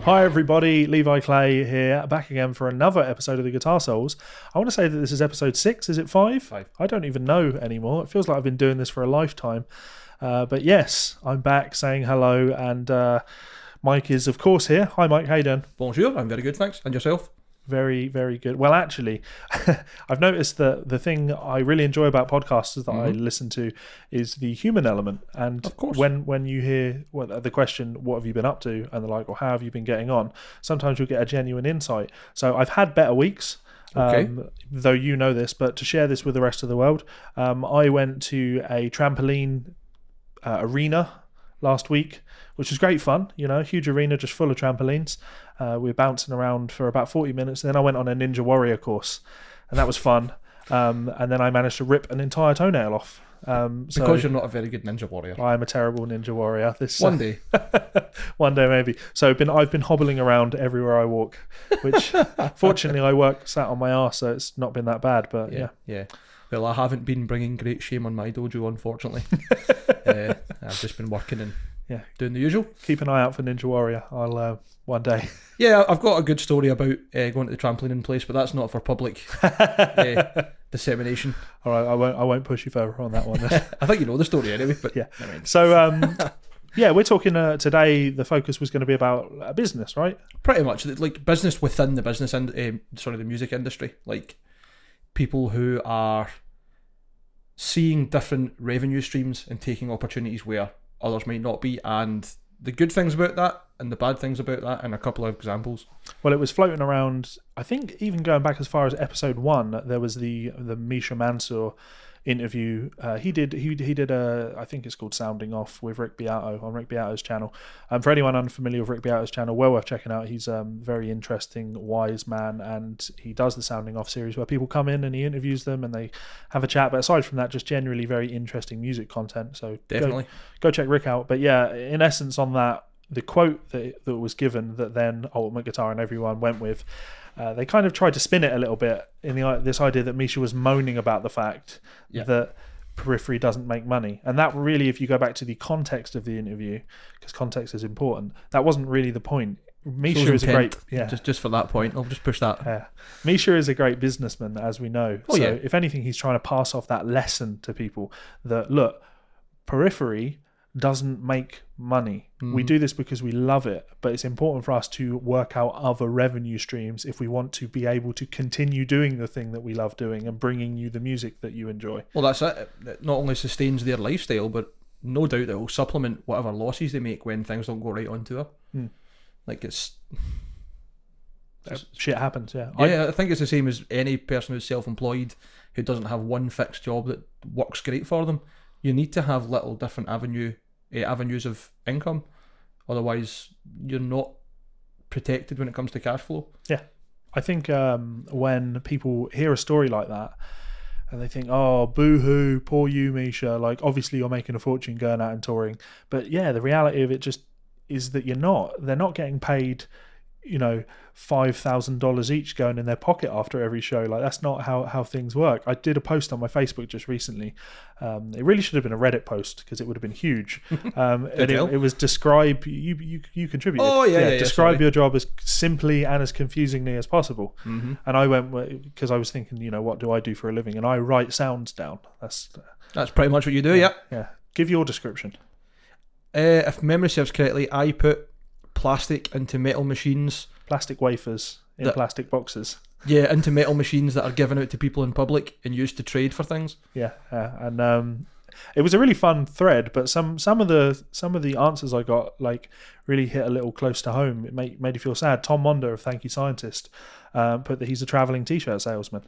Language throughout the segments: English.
Hi everybody, Levi Clay here, back again for another episode of the Guitar Souls. I want to say that this is episode 6, is it 5? 5. I don't even know anymore. It feels like I've been doing this for a lifetime. But yes, I'm back saying hello, and Mike is of course here. Hi Mike, how you doing? Bonjour, I'm very good, thanks. And yourself? Very, very good. Well, actually, I've noticed that the thing I really enjoy about podcasts that I listen to is the human element. And of course, when you hear the question, what have you been up to? And they're like, well, how have you been getting on? Sometimes you'll get a genuine insight. So I've had better weeks, though you know this, but to share this with the rest of the world, I went to a trampoline arena last week, which was great fun, huge arena just full of trampolines. We were bouncing around for about 40 minutes. Then I went on a Ninja Warrior course, and that was fun. And then I managed to rip an entire toenail off. Because you're not a very good Ninja Warrior. I'm a terrible Ninja Warrior. One day. One day maybe. So I've been hobbling around everywhere I walk, which fortunately I work sat on my arse, so it's not been that bad. But yeah. Well, I haven't been bringing great shame on my dojo, unfortunately. I've just been working and doing the usual. Keep an eye out for Ninja Warrior. I'll one day. Yeah, I've got a good story about going to the trampoline place, but that's not for public dissemination. All right, I won't push you further on that one. I think you know the story anyway. But yeah. So we're talking today. The focus was going to be about business, right? Pretty much, like business within the business and the music industry, like people who are seeing different revenue streams and taking opportunities where others might not be, and the good things about that and the bad things about that, and a couple of examples. Well, it was floating around, I think even going back as far as episode 1, there was the Misha Mansoor interview. He did a, I think it's called Sounding Off with Rick Beato on Rick Beato's channel. For anyone unfamiliar with Rick Beato's channel, well worth checking out. He's a very interesting, wise man, and he does the Sounding Off series where people come in and he interviews them and they have a chat. But aside from that, just generally very interesting music content. So definitely go check Rick out. But yeah, in essence on that, the quote that was given that then Ultimate Guitar and everyone went with, they kind of tried to spin it a little bit in this idea that Misha was moaning about the fact that Periphery doesn't make money. And that really, if you go back to the context of the interview, because context is important, that wasn't really the point. Misha is a great... Just for that point, I'll just push that. Misha is a great businessman, as we know. If anything, he's trying to pass off that lesson to people that, look, Periphery doesn't make money. We do this because we love it, but it's important for us to work out other revenue streams if we want to be able to continue doing the thing that we love doing and bringing you the music that you enjoy. Well, that's it. It not only sustains their lifestyle, but no doubt it will supplement whatever losses they make when things don't go right on tour. Like shit happens. I think it's the same as any person who's self-employed who doesn't have one fixed job that works great for them. You need to have little different avenues of income, otherwise you're not protected when it comes to cash flow. Yeah, I think when people hear a story like that and they think, oh, boo-hoo, poor you, Misha, like obviously you're making a fortune going out and touring, but yeah, the reality of it just is that they're not getting paid $5,000 each going in their pocket after every show. Like that's not how things work. I did a post on my Facebook just recently. It really should have been a Reddit post because it would have been huge. And it was describe you contributed. Describe your job as simply and as confusingly as possible. And I went because I was thinking, what do I do for a living? And I write sounds down. That's pretty much what you do. Yeah. Give your description. If memory serves correctly, I put plastic into metal machines, plastic wafers in plastic boxes, into metal machines that are given out to people in public and used to trade for things. And it was a really fun thread, but some of the answers I got like really hit a little close to home. It made you feel sad. Tom Monder of Thank You Scientist put that he's a traveling t-shirt salesman.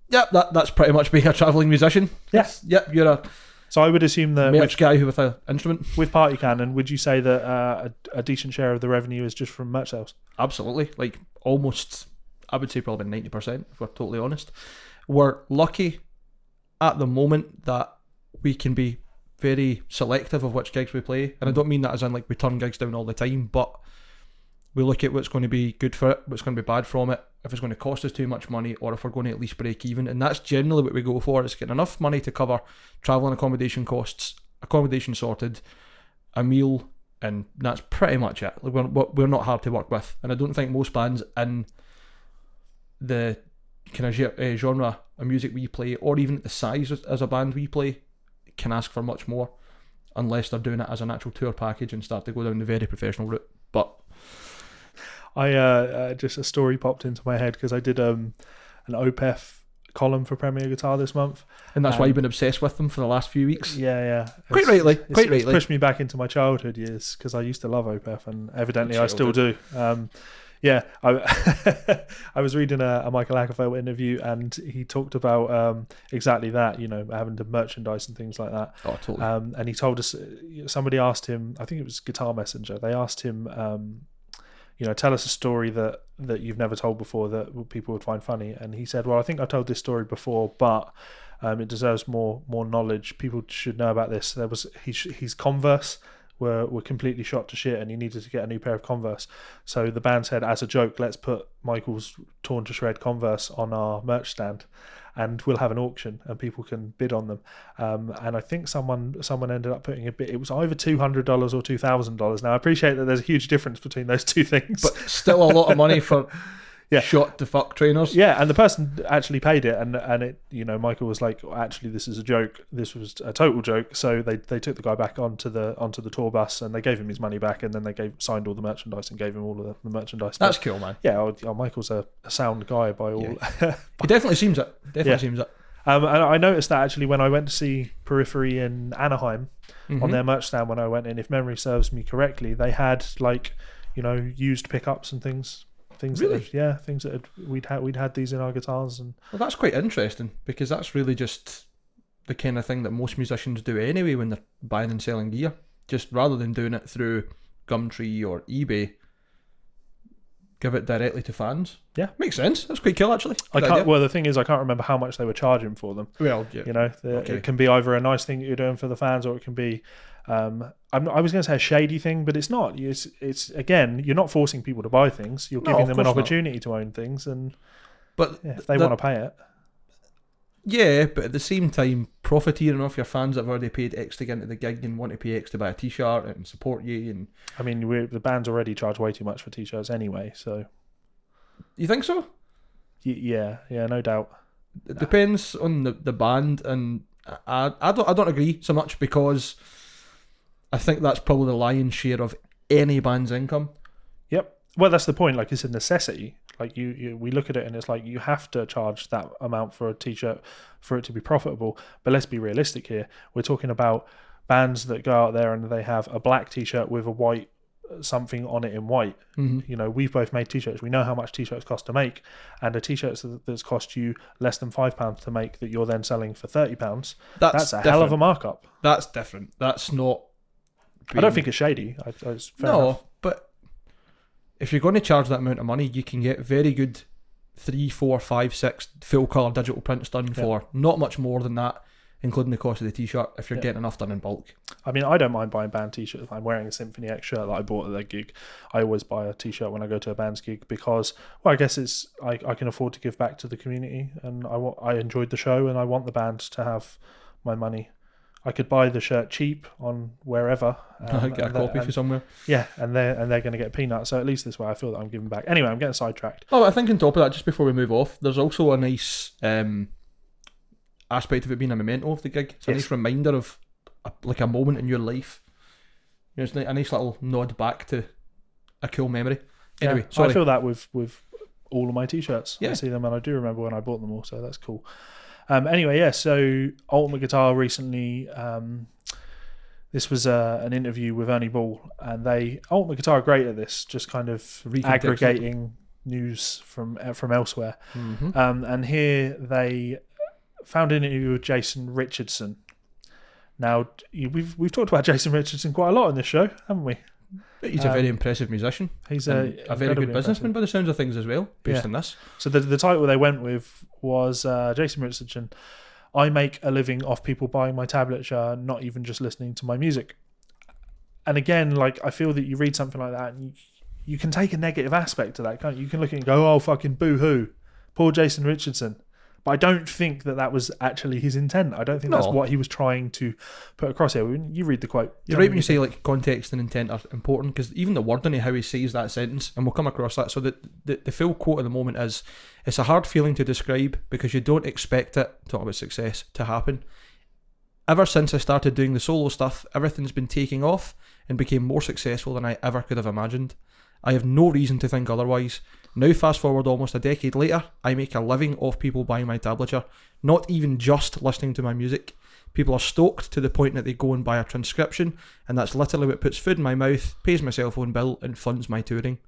That's pretty much being a traveling musician. You're a So I would assume that merch guy with an instrument. With Party Cannon, would you say that a decent share of the revenue is just from merch sales? Absolutely. Like almost, I would say probably 90%, if we're totally honest. We're lucky at the moment that we can be very selective of which gigs we play. And I don't mean that as in like we turn gigs down all the time, but we look at what's going to be good for it, what's going to be bad from it, if it's going to cost us too much money, or if we're going to at least break even. And that's generally what we go for, is getting enough money to cover travel and accommodation costs, accommodation sorted, a meal and that's pretty much it. Like, we're not hard to work with, and I don't think most bands in the kind of genre of music we play, or even the size as a band we play, can ask for much more, unless they're doing it as an actual tour package and start to go down the very professional route. But I just a story popped into my head because I did an OPEF column for Premier Guitar this month, and that's why you've been obsessed with them for the last few weeks. Yeah. Quite rightly. It's pushed me back into my childhood years because I used to love OPEF, and evidently I still do. I was reading a Michael Ackerfeld interview, and he talked about exactly that, having to merchandise and things like that. Oh, totally. And he told us, somebody asked him, I think it was Guitar Messenger, they asked him, tell us a story that you've never told before that people would find funny. And he said, well, I think I told this story before, but it deserves more knowledge. People should know about this. There was his Converse were completely shot to shit, and he needed to get a new pair of Converse. So the band said, as a joke, let's put Michael's torn to shred Converse on our merch stand, and we'll have an auction and people can bid on them. And I think someone ended up putting a bid. It was either $200 or $2,000. Now I appreciate that there's a huge difference between those two things, but still a lot of money for shot to fuck trainers. Yeah, and the person actually paid it, and it, Michael was like, actually, this is a joke. This was a total joke. So they took the guy back onto the tour bus, and they gave him his money back, and then they signed all the merchandise and gave him all of the merchandise. That's cool, man. Yeah, Michael's a sound guy by all. Yeah. He definitely seems it. Seems it. And I noticed that actually when I went to see Periphery in Anaheim on their merch stand when I went in, if memory serves me correctly, they had used pickups and things. Really? Things that we'd had these in our guitars. And well, that's quite interesting, because that's really just the kind of thing that most musicians do anyway when they're buying and selling gear. Just rather than doing it through Gumtree or eBay, give it directly to fans. Yeah, makes sense. That's quite cool, actually. Well, the thing is, I can't remember how much they were charging for them. Well, yeah. It can be either a nice thing that you're doing for the fans, or it can be I was going to say a shady thing, but it's not. It's again, you're not forcing people to buy things. You're giving them an opportunity to own things, but if they want to pay it. Yeah, but at the same time, profiteering off your fans that have already paid X to get into the gig and want to pay X to buy a T-shirt and support you. And I mean, the band's already charge way too much for T-shirts anyway. So you think so? Yeah, no doubt. It depends on the band, and I don't agree so much, because I think that's probably the lion's share of any band's income. Yep. Well, that's the point. Like, it's a necessity. Like we look at it and it's like you have to charge that amount for a T-shirt for it to be profitable. But let's be realistic here. We're talking about bands that go out there and they have a black T-shirt with a white something on it in white. Mm-hmm. We've both made T-shirts. We know how much T-shirts cost to make, and a T-shirt that's cost you less than £5 to make that you're then selling for £30. That's a hell of a markup. That's different. That's not. I don't think it's shady. It's fair enough. But if you're going to charge that amount of money, you can get very good 3, 4, 5, 6 full colour digital prints done for not much more than that, including the cost of the T-shirt, if you're getting enough done in bulk. I mean, I don't mind buying band T-shirts. If I'm wearing a Symphony X shirt that I bought at their gig, I always buy a T-shirt when I go to a band's gig, because, well, I guess it's I can afford to give back to the community, and I enjoyed the show, and I want the band to have my money. I could buy the shirt cheap on wherever. Get a copy for somewhere. Yeah, and they're going to get peanuts. So at least this way, I feel that I'm giving back. Anyway, I'm getting sidetracked. Oh, I think on top of that, just before we move off, there's also a nice aspect of it being a memento of the gig. It's a nice reminder of a moment in your life. It's a nice little nod back to a cool memory. Anyway, sorry. I feel that with all of my T-shirts. I see them and I do remember when I bought them all, so that's cool. Anyway, so Ultimate Guitar recently, this was an interview with Ernie Ball, and Ultimate Guitar are great at this, just kind of aggregating news from elsewhere. Mm-hmm. And here they found an interview with Jason Richardson. Now, we've talked about Jason Richardson quite a lot on this show, haven't we? He's a very impressive musician. He's a very good businessman by the sounds of things as well, based on this. So the title they went with was Jason Richardson, I make a living off people buying my tablature, not even just listening to my music. And again, like, I feel that you read something like that and you can take a negative aspect to that, can't you? You can look at it and go, oh, fucking boo-hoo, poor Jason Richardson. But I don't think that was actually his intent. I don't think that's No. what he was trying to put across here. When you read the quote. You're right when you say like context and intent are important, because even the wording of how he says that sentence, and we'll come across that. So the full quote at the moment is, "It's a hard feeling to describe because you don't expect it," talking about success, "to happen. Ever since I started doing the solo stuff, everything's been taking off and became more successful than I ever could have imagined. I have no reason to think otherwise. Now fast forward almost a decade later, I make a living off people buying my tablature, not even just listening to my music. People are stoked to the point that they go and buy a transcription, and that's literally what puts food in my mouth, pays my cell phone bill, and funds my touring."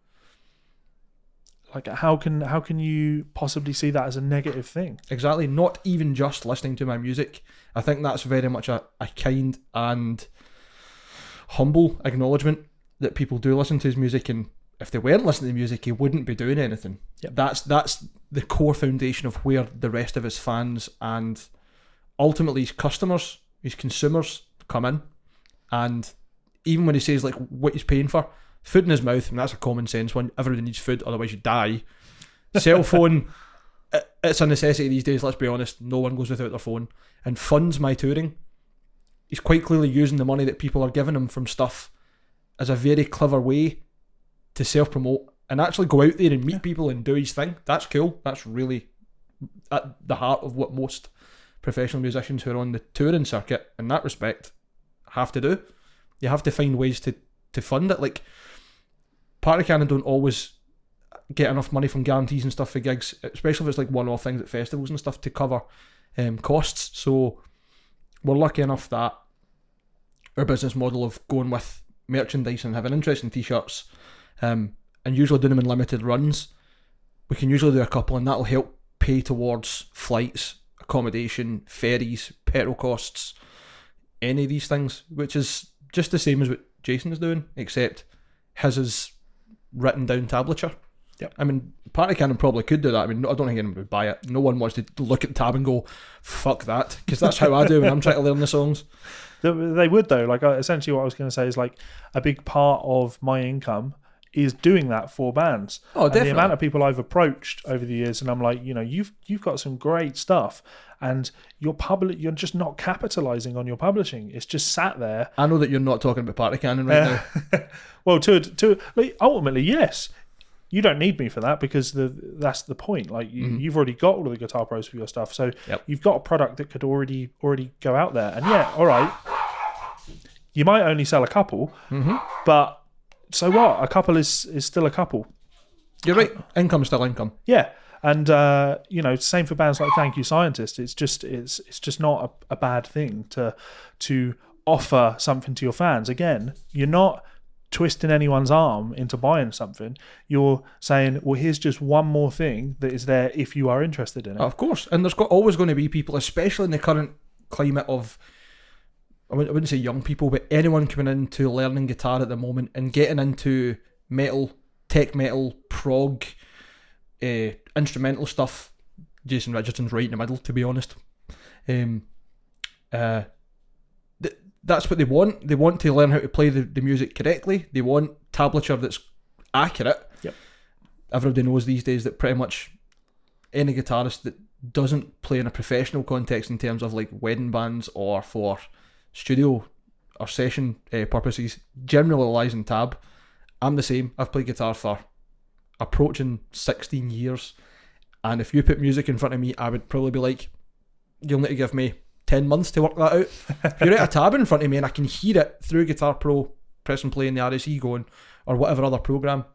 Like, how can you possibly see that as a negative thing? Exactly, not even just listening to my music. I think that's very much a kind and humble acknowledgement that people do listen to his music, and if they weren't listening to music, he wouldn't be doing anything. Yep. That's the core foundation of where the rest of his fans and ultimately his customers, his consumers come in. And even when he says like what he's paying for, food in his mouth, and that's a common sense one. Everybody needs food, otherwise you die. Cell phone, it's a necessity these days, let's be honest. No one goes without their phone. And funds my touring. He's quite clearly using the money that people are giving him from stuff as a very clever way to self-promote and actually go out there and meet people and do his thing. That's cool. That's really at the heart of what most professional musicians who are on the touring circuit in that respect have to do. You have to find ways to fund it. Like, Party Cannon don't always get enough money from guarantees and stuff for gigs, especially if it's like one-off things at festivals and stuff, to cover costs. So we're lucky enough that our business model of going with merchandise and having interesting t-shirts, and usually doing them in limited runs, we can usually do a couple, and that'll help pay towards flights, accommodation, ferries, petrol costs, any of these things, which is just the same as what Jason is doing, except his is written down tablature. Yep. I mean, Party Cannon probably could do that. I mean, I don't think anyone would buy it. No one wants to look at the tab and go, fuck that, because that's how I do when I'm trying to learn the songs. They would, though. Like, essentially what I was going to say is, like, a big part of my income is doing that for bands. Oh, definitely. And the amount of people I've approached over the years, and I'm like, you know, you've got some great stuff, and you're just not capitalizing on your publishing. It's just sat there. I know that you're not talking about Party Cannon right now. Well, like, ultimately, yes. You don't need me for that, because that's the point. Like, you've already got all of the Guitar Pros for your stuff, so you've got a product that could already go out there. And yeah, all right, you might only sell a couple, but so what? A couple is still a couple. You're right. Income's still income. Yeah, and you know, same for bands like Thank You Scientist. It's just not a bad thing to offer something to your fans. Again, you're not twisting anyone's arm into buying something. You're saying, well, here's just one more thing that is there if you are interested in it. Of course. And there's always going to be people, especially in the current climate of, I wouldn't say young people, but anyone coming into learning guitar at the moment and getting into metal, tech metal, prog, instrumental stuff. Jason Richardson's right in the middle, to be honest. That's what they want. They want to learn how to play the music correctly. They want tablature that's accurate. Yep. Everybody knows these days that pretty much any guitarist that doesn't play in a professional context in terms of like wedding bands or for studio or session purposes generally relies on tab. I'm the same. I've played guitar for approaching 16 years, and if you put music in front of me, I would probably be like, you'll need to give me 10 months to work that out. If you write a tab in front of me and I can hear it through Guitar Pro, press and play in the RSE going, or whatever other program,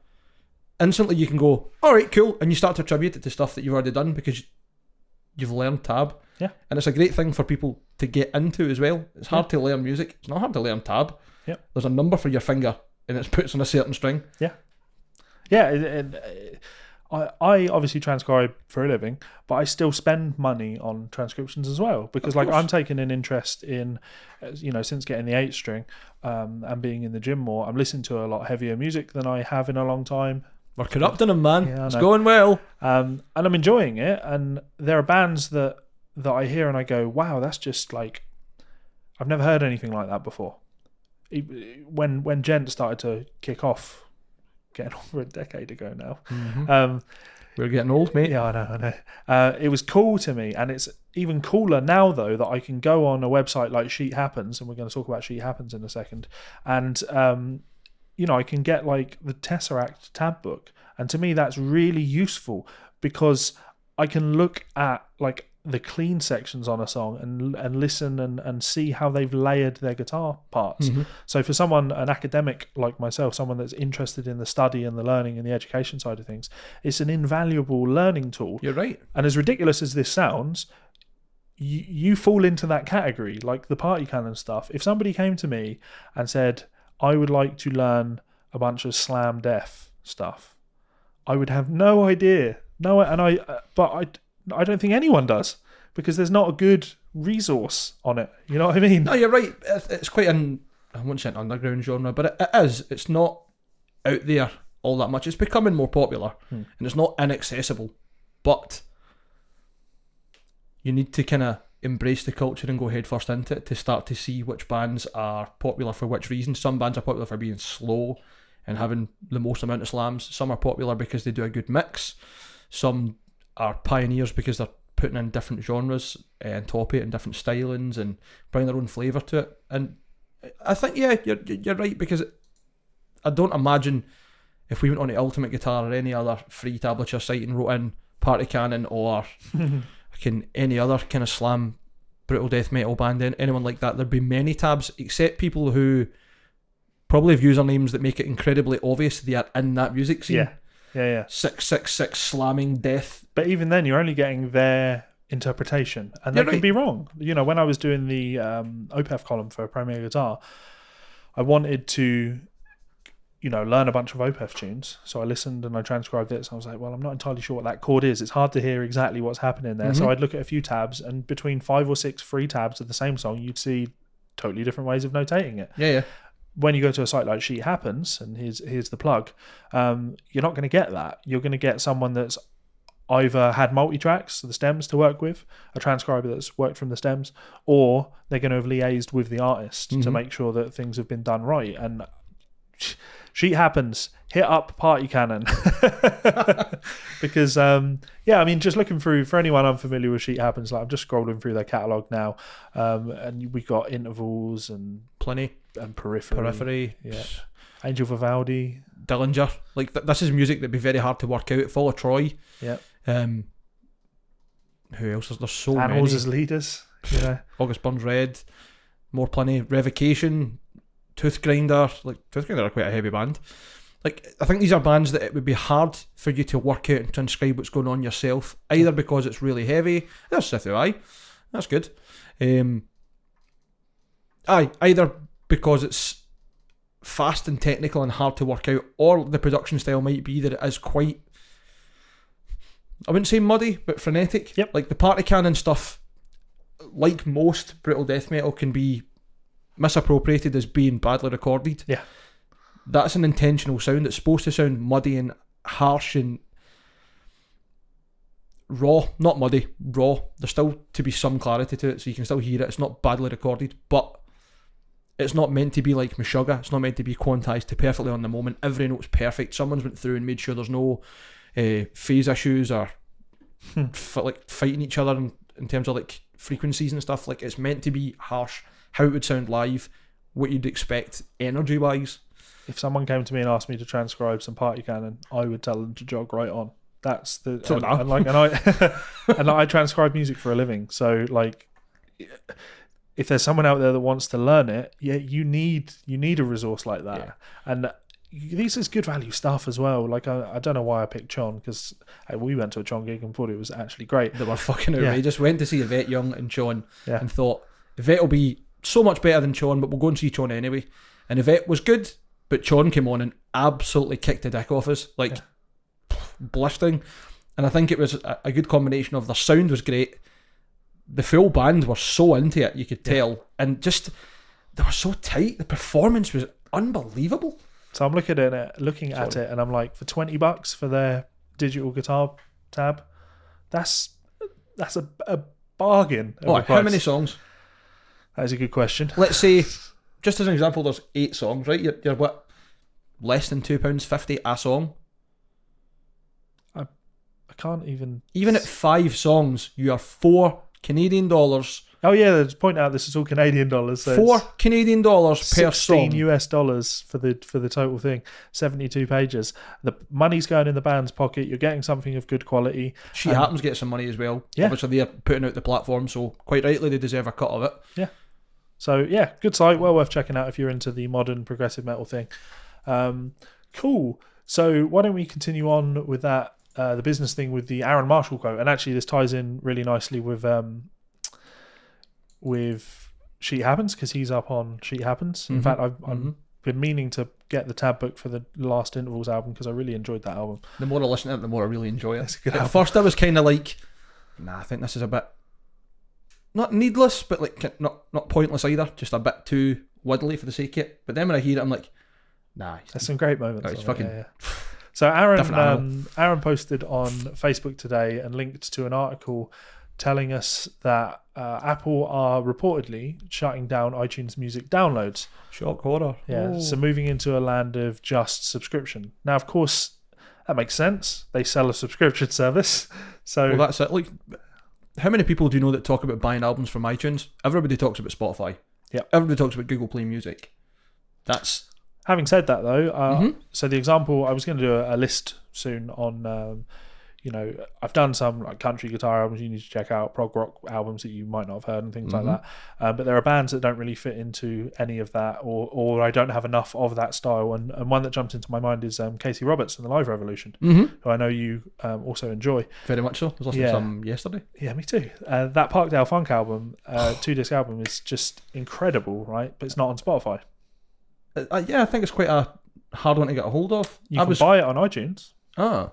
instantly you can go, alright, cool, and you start to attribute it to stuff that you've already done because you've learned tab. Yeah. And it's a great thing for people to get into as well. It's hard to learn music. It's not hard to learn tab. Yeah. There's a number for your finger and it puts on a certain string. Yeah. Yeah, I obviously transcribe for a living, but I still spend money on transcriptions as well, because like I'm taking an interest in, you know, since getting the 8-string and being in the gym more, I'm listening to a lot heavier music than I have in a long time. We're corrupting them, man. Yeah, it's going well. And I'm enjoying it, and there are bands that I hear and I go, wow, that's just like, I've never heard anything like that before. When Gent started to kick off, getting over a decade ago now. Mm-hmm. We're getting old, mate. Yeah, I know. It was cool to me, and it's even cooler now, though, that I can go on a website like Sheet Happens, and we're going to talk about Sheet Happens in a second, and I can get like the Tesseract tab book, and to me that's really useful because I can look at like the clean sections on a song and listen and see how they've layered their guitar parts. Mm-hmm. So for someone, an academic like myself, someone that's interested in the study and the learning and the education side of things, it's an invaluable learning tool. You're right. And as ridiculous as this sounds, you fall into that category, like the party cannon stuff. If somebody came to me and said, I would like to learn a bunch of slam def stuff, I would have no idea. I don't think anyone does, because there's not a good resource on it. You know what I mean? No, you're right. It's quite I wouldn't say an underground genre, but it is. It's not out there all that much. It's becoming more popular, and it's not inaccessible. But you need to kind of embrace the culture and go headfirst into it to start to see which bands are popular for which reasons. Some bands are popular for being slow and having the most amount of slams. Some are popular because they do a good mix. Some are pioneers because they're putting in different genres and top it and different stylings and bringing their own flavour to it. And I think, yeah, you're right, because I don't imagine if we went on to Ultimate Guitar or any other free tablature site and wrote in Party Cannon or any other kind of slam brutal death metal band, anyone like that, there'd be many tabs, except people who probably have usernames that make it incredibly obvious they are in that music scene. Yeah. 666 slamming death. But even then, you're only getting their interpretation, and they can be wrong. When I was doing the OPEF column for Premier Guitar, I wanted to, learn a bunch of OPEF tunes. So I listened and I transcribed it. So I was like, well, I'm not entirely sure what that chord is. It's hard to hear exactly what's happening there. Mm-hmm. So I'd look at a few tabs, and between 5 or 6 free tabs of the same song, you'd see totally different ways of notating it. Yeah. When you go to a site like Sheet Happens, and here's the plug, you're not going to get that. You're going to get someone that's either had multi-tracks, the stems to work with, a transcriber that's worked from the stems, or they're going to have liaised with the artist to make sure that things have been done right. And Sheet Happens, hit up Party Cannon. Because, just looking through, for anyone unfamiliar with Sheet Happens, like I'm just scrolling through their catalogue now, and we got Intervals and Plenty. And Periphery. Yeah. Angel Vivaldi. Dillinger. Like, this is music that'd be very hard to work out. Full of Troy. Yeah. Who else? There's so Animals many. As Leaders. August Burns Red. More Plenty. Revocation. Tooth Grinder. Like, Tooth Grinder are quite a heavy band. Like, I think these are bands that it would be hard for you to work out and transcribe what's going on yourself, either because it's really heavy. There's Sithu Eye. That's good. Either because it's fast and technical and hard to work out, or the production style might be that it is quite, I wouldn't say muddy, but frenetic. Yep. Like the Party Cannon stuff, like most brutal death metal, can be misappropriated as being badly recorded. Yeah. That's an intentional sound. It's supposed to sound muddy and harsh and raw. Not muddy, raw. There's still to be some clarity to it, so you can still hear it. It's not badly recorded, but it's not meant to be like Meshuggah. It's not meant to be quantized to perfectly on the moment. Every note's perfect. Someone's went through and made sure there's no phase issues or fighting each other in terms of like frequencies and stuff. Like, it's meant to be harsh, how it would sound live, what you'd expect energy wise. If someone came to me and asked me to transcribe some Party Cannon, I would tell them to jog right on. That's the and I transcribe music for a living. So like, if there's someone out there that wants to learn it, yeah, you need a resource like that. Yeah. And this is good value stuff as well. Like, I don't know why I picked Chon, because we went to a Chon gig and thought it was actually great. They were fucking outrageous. Went to see Yvette Young and Chon and thought Yvette will be so much better than Chon, but we'll go and see Chon anyway. And Yvette was good, but Chon came on and absolutely kicked the dick off us, like blistering. And I think it was a good combination of their sound was great, the full band were so into it, you could tell, and just they were so tight. The performance was unbelievable. So I'm looking at it, and I'm like, for $20 for their digital guitar tab, that's a bargain. How many songs? That is a good question. Let's say, just as an example, there's 8 songs, right? You're what, less than £2.50 a song. I can't even at 5 songs, you are $4 Oh yeah, to point out this is all Canadian dollars. So $4 per song. $16 for the total thing. 72 pages. The money's going in the band's pocket. You're getting something of good quality. She happens to get some money as well. Yeah. Obviously they're putting out the platform, so quite rightly they deserve a cut of it. Yeah. So yeah, good site. Well worth checking out if you're into the modern progressive metal thing. Cool. So why don't we continue on with that the business thing with the Aaron Marshall quote? And actually this ties in really nicely with Sheet Happens, because he's up on Sheet Happens. In fact, I've been meaning to get the tab book for the Last Intervals album because I really enjoyed that album. The more I listen to it, the more I really enjoy it. It's a good At album. first I was kind of like, nah, I think this is a bit, not needless, but like not pointless either, just a bit too widdly for the sake of it. But then when I hear it, I'm like, nah. There's some great moments. It's fucking... Yeah. So Aaron posted on Facebook today and linked to an article telling us that Apple are reportedly shutting down iTunes Music downloads. Shock horror. Yeah, so moving into a land of just subscription. Now, of course, that makes sense. They sell a subscription service. So well, that's it. Like, how many people do you know that talk about buying albums from iTunes? Everybody talks about Spotify. Yeah. Everybody talks about Google Play Music. That's... Having said that, though, so the example, I was going to do a list soon on... I've done some like country guitar albums you need to check out, prog rock albums that you might not have heard and things like that. But there are bands that don't really fit into any of that, or I don't have enough of that style. And one that jumped into my mind is Casey Roberts and the Live Revolution, who I know you also enjoy. Very much so. I was listening to some yesterday. Yeah, me too. That Parkdale Funk album, 2-disc album, is just incredible, right? But it's not on Spotify. I think it's quite a hard one to get a hold of. You can buy it on iTunes. Ah.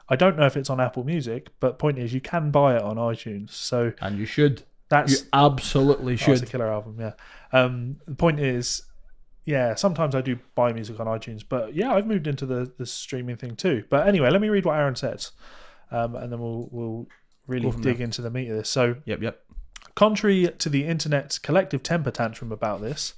I don't know if it's on Apple Music, but point is you can buy it on iTunes. So and you should. You absolutely should. That's a killer album, yeah. The point is, yeah, sometimes I do buy music on iTunes, but yeah, I've moved into the streaming thing too. But anyway, let me read what Aaron says, and then we'll really dig into the meat of this. So, yep. Contrary to the internet's collective temper tantrum about this,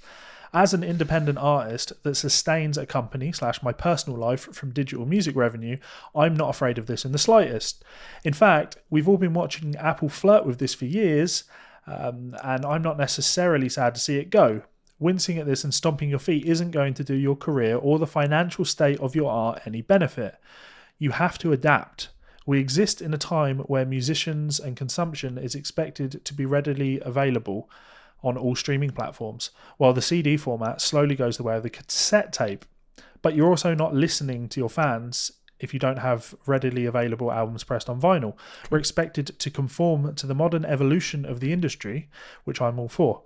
as an independent artist that sustains a company / my personal life from digital music revenue, I'm not afraid of this in the slightest. In fact, we've all been watching Apple flirt with this for years, and I'm not necessarily sad to see it go. Wincing at this and stomping your feet isn't going to do your career or the financial state of your art any benefit. You have to adapt. We exist in a time where musicians and consumption is expected to be readily available on all streaming platforms, while the CD format slowly goes the way of the cassette tape. But you're also not listening to your fans if you don't have readily available albums pressed on vinyl. We're expected to conform to the modern evolution of the industry, which I'm all for,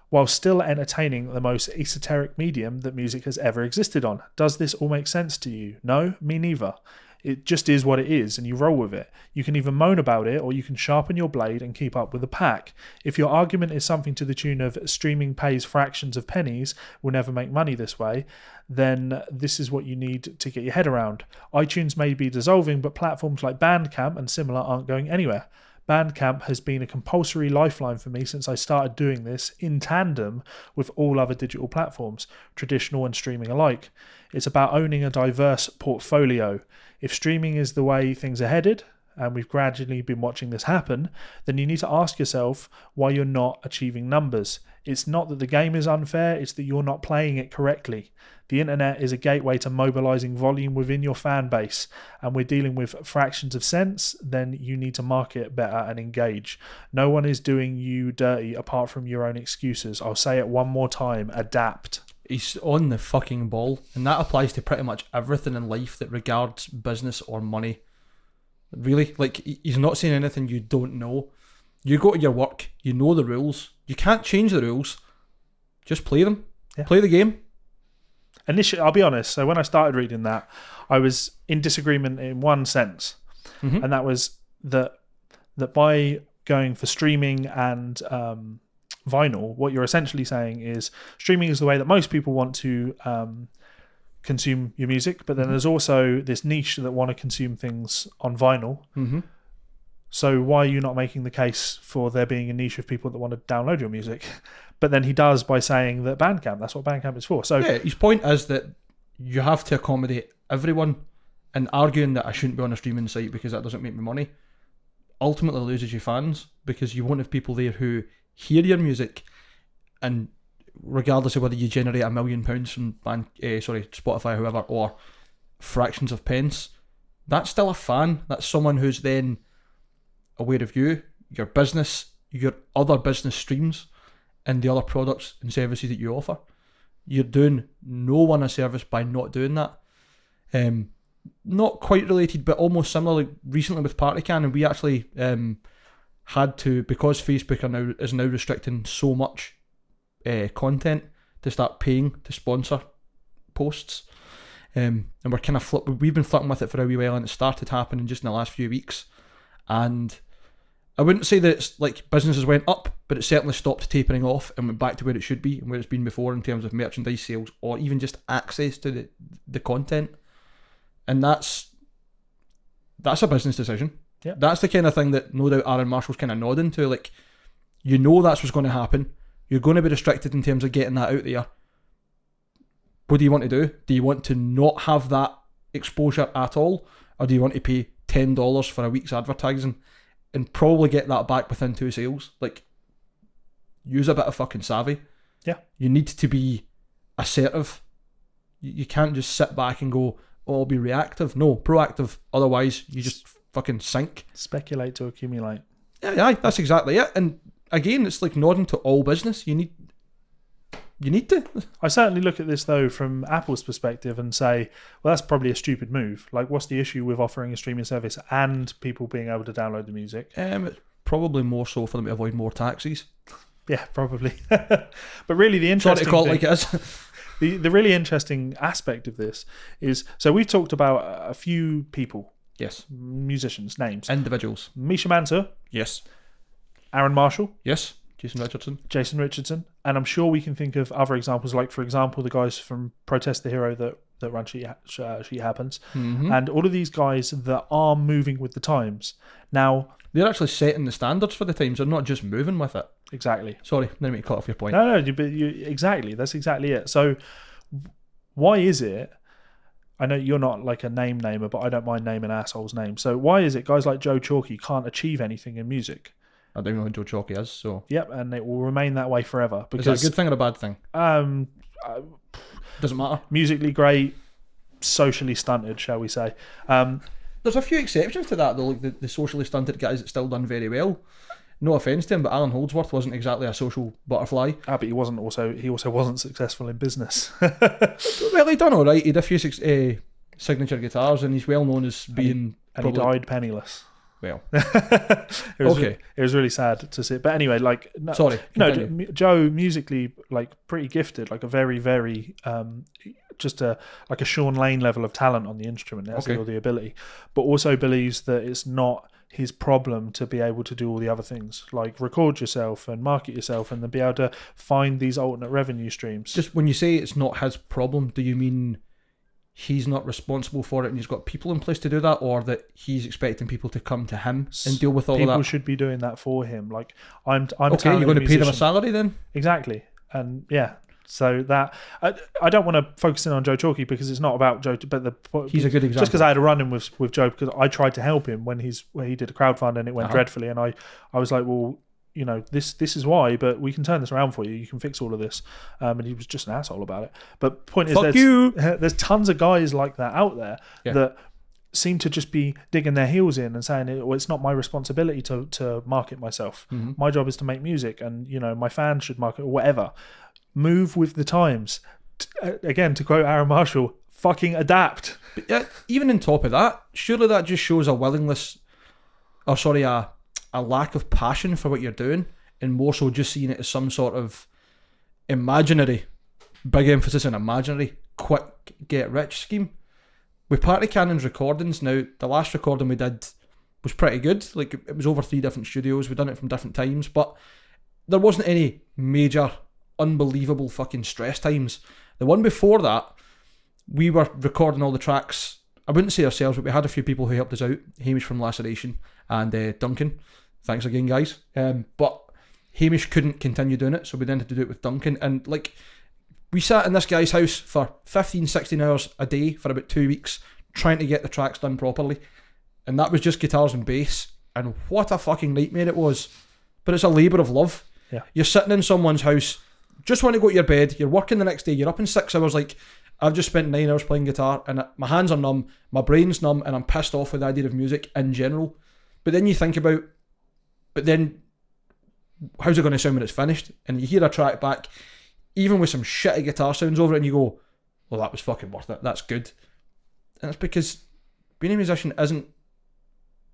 while still entertaining the most esoteric medium that music has ever existed on. Does this all make sense to you? No, me neither. It just is what it is, and you roll with it. You can either moan about it, or you can sharpen your blade and keep up with the pack. If your argument is something to the tune of streaming pays fractions of pennies, we'll never make money this way, then this is what you need to get your head around. iTunes may be dissolving, but platforms like Bandcamp and similar aren't going anywhere. Bandcamp has been a compulsory lifeline for me since I started doing this in tandem with all other digital platforms, traditional and streaming alike. It's about owning a diverse portfolio. If streaming is the way things are headed, and we've gradually been watching this happen, then you need to ask yourself why you're not achieving numbers. It's not that the game is unfair, it's that you're not playing it correctly. The internet is a gateway to mobilizing volume within your fan base, and we're dealing with fractions of cents, then you need to market better and engage. No one is doing you dirty apart from your own excuses. I'll say it one more time, adapt. He's on the fucking ball, and that applies to pretty much everything in life that regards business or money. Really, like, he's not saying anything you don't know. You go to your work, you know the rules. You can't change the rules. Just play them. Yeah. Play the game. Initially, I'll be honest, so when I started reading that, I was in disagreement in one sense, and that was that by going for streaming and vinyl, what you're essentially saying is streaming is the way that most people want to consume your music, but then there's also this niche that want to consume things on vinyl. So why are you not making the case for there being a niche of people that want to download your music? But then he does by saying that Bandcamp, that's what Bandcamp is for. So yeah, his point is that you have to accommodate everyone, and arguing that I shouldn't be on a streaming site because that doesn't make me money ultimately loses you fans, because you won't have people there who hear your music, and regardless of whether you generate £1 million from Spotify, whoever, or fractions of pence, that's still a fan. That's someone who's then aware of you, your business, your other business streams, and the other products and services that you offer. You're doing no one a service by not doing that. Not quite related, but almost similar. Like recently with Party Cannon, we actually had to, because Facebook is now restricting so much content, to start paying to sponsor posts. And we're kind of we've been flirting with it for a wee while, and it started happening just in the last few weeks. And I wouldn't say that it's like businesses went up, but it certainly stopped tapering off and went back to where it should be and where it's been before in terms of merchandise sales, or even just access to the content. And that's a business decision. Yep. That's the kind of thing that no doubt Aaron Marshall's kind of nodding to. Like, you know that's what's going to happen. You're going to be restricted in terms of getting that out there. What do you want to do? Do you want to not have that exposure at all? Or do you want to pay $10 for a week's advertising and probably get that back within 2 sales? Like, use a bit of fucking savvy. Yeah. You need to be assertive. You can't just sit back and go, oh, I'll be reactive. No, proactive. Otherwise, you just fucking sink. Speculate to accumulate. Yeah, that's exactly it. And again, it's like nodding to all business. You need to. I certainly look at this though from Apple's perspective and say, well, that's probably a stupid move. Like, what's the issue with offering a streaming service and people being able to download the music? It's probably more so for them to avoid more taxes. Yeah, probably. But really, the interesting thing, like it is. The really interesting aspect of this is, so we've talked about a few people. Yes. Musicians, names. Individuals. Misha Mansoor. Yes. Aaron Marshall. Yes. Jason Richardson. And I'm sure we can think of other examples, like, for example, the guys from Protest the Hero that run She Happens. Mm-hmm. And all of these guys that are moving with the times. Now, they're actually setting the standards for the times. They're not just moving with it. Exactly. Sorry, didn't mean to cut off your point. No, exactly. That's exactly it. So why is it, I know you're not like a namer, but I don't mind naming assholes' names. So why is it guys like Joe Chalky can't achieve anything in music? I don't know who Joe Chalky is, so... Yep, and it will remain that way forever. Because, is that a good thing or a bad thing? Doesn't matter. Musically great, socially stunted, shall we say. There's a few exceptions to that, though, like the socially stunted guys that still done very well. No offence to him, but Alan Holdsworth wasn't exactly a social butterfly. But he also wasn't successful in business. Well, he done all right. He had a few signature guitars, and he's well known as being... And he died penniless. Well, it was really sad to see. But anyway, like, Joe musically, like, pretty gifted, like a very, very just a Sean Lane level of talent on the instrument, has all the ability, but also believes that it's not his problem to be able to do all the other things, like record yourself and market yourself, and then be able to find these alternate revenue streams. Just when you say it's not his problem, do you mean he's not responsible for it and he's got people in place to do that, or that he's expecting people to come to him and deal with all of that? People should be doing that for him. Like, I'm okay, you're going to pay them a salary then? Exactly. And yeah, so that I don't want to focus in on Joe Chalky because it's not about Joe, but he's a good example. Just because I had a run-in with Joe, because I tried to help him when he did a crowdfund and it went dreadfully, and I was like, well, you know, this is why, but we can turn this around for you. You can fix all of this. And he was just an asshole about it. But point is, there's tons of guys like that out there that seem to just be digging their heels in and saying, it's not my responsibility to market myself. Mm-hmm. My job is to make music, and, you know, my fans should market, or whatever. Move with the times. Again, to quote Aaron Marshall, fucking adapt. But even on top of that, surely that just shows a willingness, a lack of passion for what you're doing, and more so just seeing it as some sort of imaginary, big emphasis on imaginary, quick get rich scheme. With Party Cannon's recordings, now the last recording we did was pretty good. Like, it was over 3 different studios. We'd done it from different times, but there wasn't any major, unbelievable fucking stress times. The one before that, we were recording all the tracks. I wouldn't say ourselves, but we had a few people who helped us out. Hamish from Laceration and Duncan. Thanks again, guys. But Hamish couldn't continue doing it, so we then had to do it with Duncan. And like, We sat in this guy's house for 15, 16 hours a day for about 2 weeks trying to get the tracks done properly. And that was just guitars and bass. And what a fucking nightmare it was. But it's a labour of love. Yeah. You're sitting in someone's house, just want to go to your bed, you're working the next day, you're up in 6 hours like, I've just spent 9 hours playing guitar and my hands are numb, my brain's numb, and I'm pissed off with the idea of music in general. But then you think about, how's it going to sound when it's finished? And you hear a track back, even with some shitty guitar sounds over it, and you go, well, that was fucking worth it, that's good. And it's because being a musician isn't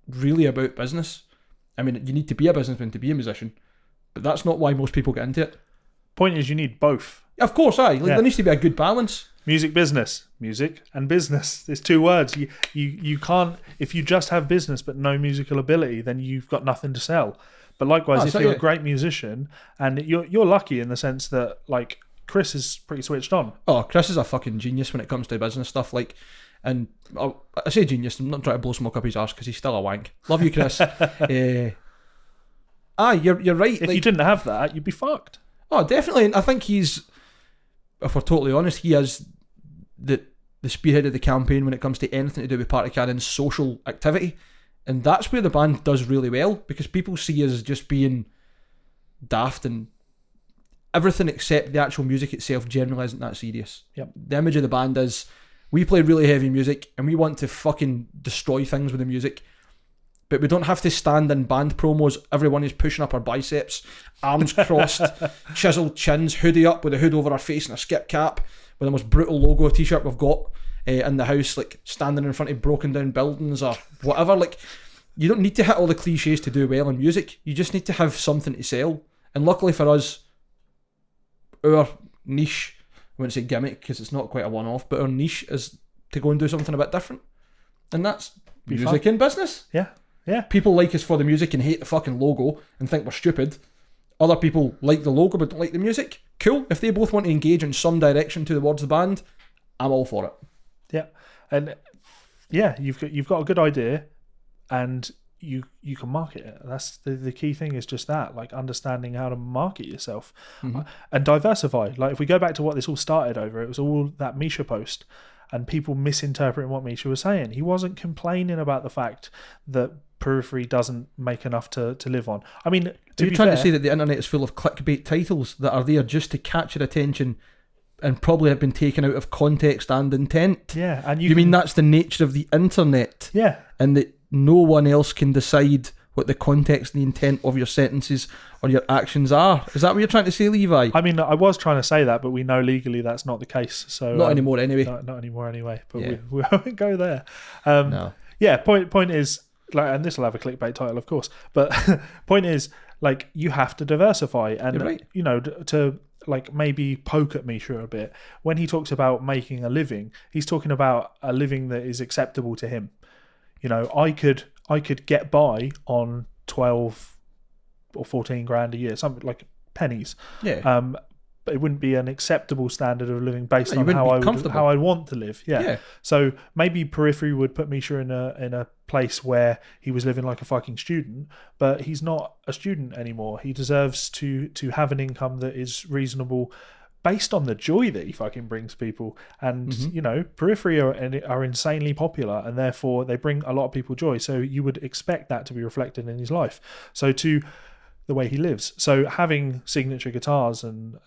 really about business. I mean, you need to be a businessman to be a musician, but that's not why most people get into it. Point is, you need both. Of course, there needs to be a good balance. Music business, music and business. There's 2 words. You can't, if you just have business but no musical ability, then you've got nothing to sell. But likewise, if you're a great musician, and you're lucky in the sense that like Chris is pretty switched on. Oh, Chris is a fucking genius when it comes to business stuff. Like, and I say genius, I'm not trying to blow smoke up his arse because he's still a wank. Love you, Chris. You're right. If you didn't have that, you'd be fucked. Oh, definitely. And I think he's, if we're totally honest, he is the spearhead of the campaign when it comes to anything to do with Party Cannon's social activity. And that's where the band does really well, because people see us as just being daft, and everything except the actual music itself generally isn't that serious. Yep. The image of the band is, we play really heavy music and we want to fucking destroy things with the music. But we don't have to stand in band promos. Everyone is pushing up our biceps, arms crossed, chiseled chins, hoodie up with a hood over our face and a skip cap with the most brutal logo t-shirt we've got in the house, like standing in front of broken down buildings or whatever. Like, you don't need to hit all the cliches to do well in music. You just need to have something to sell. And luckily for us, our niche, I wouldn't say gimmick because it's not quite a one-off, but our niche is to go and do something a bit different. And that's music in business. Yeah. Yeah. People like us for the music and hate the fucking logo and think we're stupid. Other people like the logo but don't like the music. Cool. If they both want to engage in some direction towards the band, I'm all for it. Yeah. And yeah, you've got a good idea and you can market it. That's the key thing, is just that, like understanding how to market yourself and diversify. Like if we go back to what this all started over, it was all that Misha post and people misinterpreting what Misha was saying. He wasn't complaining about the fact that Periphery doesn't make enough to live on. I mean, are you trying to say that the internet is full of clickbait titles that are there just to catch your attention and probably have been taken out of context and intent? Yeah, and you mean that's the nature of the internet? Yeah, and that no one else can decide what the context and the intent of your sentences or your actions are. Is that what you're trying to say, Levi? I mean, I was trying to say that, but we know legally that's not the case. So not anymore, anyway. Not anymore, anyway. But yeah. we won't go there. No. Yeah. Point is, like, and this will have a clickbait title, of course. But point is, like, you have to diversify, and right. you know, to like maybe poke at Misha a bit when he talks about making a living. He's talking about a living that is acceptable to him. You know, I could get by on 12 or 14 grand a year, something like pennies. Yeah. But it wouldn't be an acceptable standard of living based on how I want to live. Yeah. So maybe Periphery would put Misha in a place where he was living like a fucking student, but he's not a student anymore. He deserves to have an income that is reasonable based on the joy that he fucking brings people. And you know, Periphery are insanely popular, and therefore they bring a lot of people joy, so you would expect that to be reflected in his life, so to the way he lives. So having signature guitars and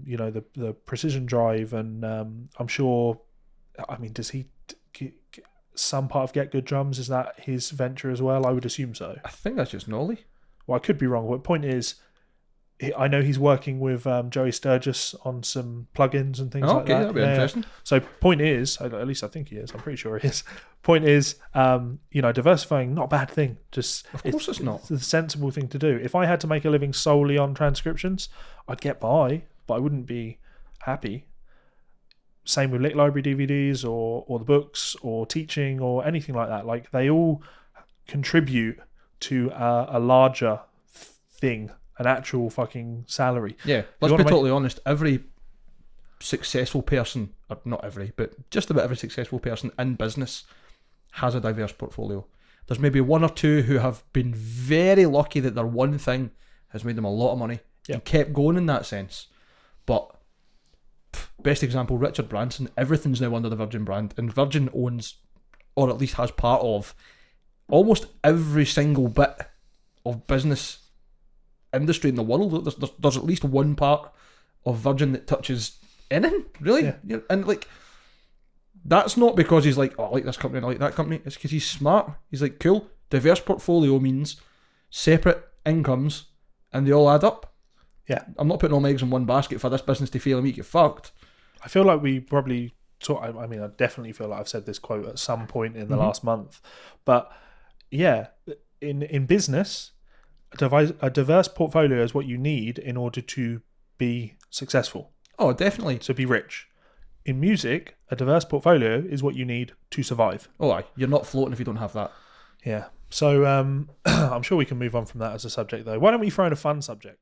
you know, the precision drive, and I'm sure, I mean, does he some part of Get Good Drums, is that his venture as well? I would assume so. I think that's just Nolly. Well, I could be wrong, but point is, I know he's working with Joey Sturgis on some plugins and things like that. Okay, that'd be interesting. So point is, at least I think he is, I'm pretty sure he is. Point is, you know, diversifying, not a bad thing. Just of course it's not. It's the sensible thing to do. If I had to make a living solely on transcriptions, I'd get by, but I wouldn't be happy. Same with Lick Library DVDs or the books or teaching or anything like that. Like, they all contribute to a larger thing, an actual fucking salary. Yeah, let's be totally honest. Every successful person, or not every, but just about every successful person in business has a diverse portfolio. There's maybe one or two who have been very lucky that their one thing has made them a lot of money and kept going in that sense. But Best example, Richard Branson. Everything's now under the Virgin brand, and Virgin owns, or at least has part of, almost every single bit of business industry in the world. There's at least one part of Virgin that touches anything, really. Yeah. And like, that's not because he's like, oh, I like this company and I like that company. It's because he's smart. He's like, cool, diverse portfolio means separate incomes and they all add up. Yeah. I'm not putting all my eggs in one basket for this business to fail and me get fucked. I feel like we probably I mean, I definitely feel like I've said this quote at some point in the last month. But yeah, in business, a diverse portfolio is what you need in order to be successful. Oh, definitely. To be rich. In music, a diverse portfolio is what you need to survive. Oh, aye. You're not floating if you don't have that. Yeah. So I'm sure we can move on from that as a subject, though. Why don't we throw in a fun subject?